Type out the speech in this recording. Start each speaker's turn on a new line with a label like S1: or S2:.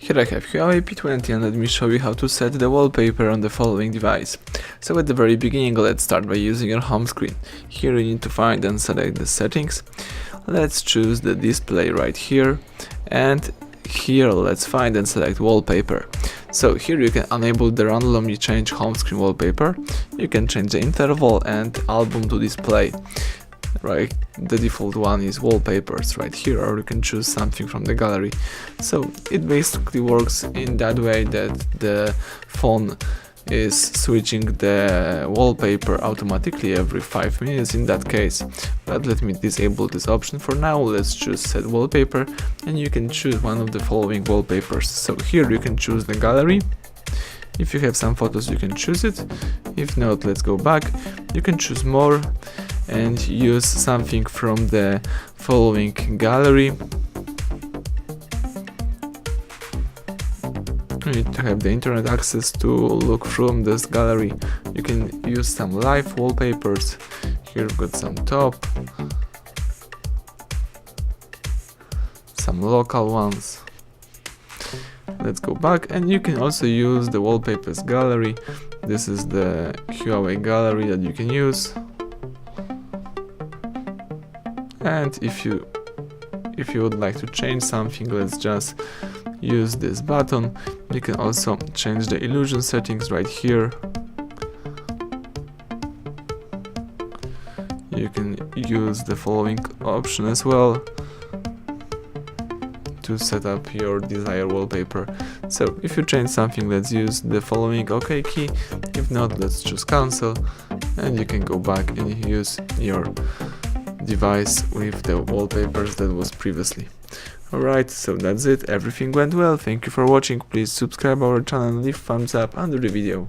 S1: Here I have HUAWEI P20 and let me show you how to set the wallpaper on the following device. So at the very beginning, let's start by using your home screen. Here you need to find and select the settings. Let's choose the display right here, and here let's find and select wallpaper. So here you can enable the randomly change home screen wallpaper. You can change the interval and album to display. Right, the default one is wallpapers right here, or you can choose something from the gallery. So it basically works in that way that the phone is switching the wallpaper automatically every 5 minutes in that case. But let me disable this option for now. Let's choose set wallpaper, and you can choose one of the following wallpapers. So here you can choose the gallery. If you have some photos, you can choose it. If not, let's go back. You can choose more and use something from the following gallery. You need to have the internet access to look from this gallery. You can use some live wallpapers. Here we've got some top, some local ones. Let's go back, and you can also use the wallpapers gallery. This is the HUAWEI gallery that you can use. And if you would like to change something, let's just use this button. You can also change the illusion settings right here. You can use the following option as well to set up your desired wallpaper. So if you change something, let's use the following OK key. If not, let's choose cancel, and you can go back and use your device with the wallpapers that was previously. Alright, so that's it. Everything went well. Thank you for watching. Please subscribe our channel and leave thumbs up under the video.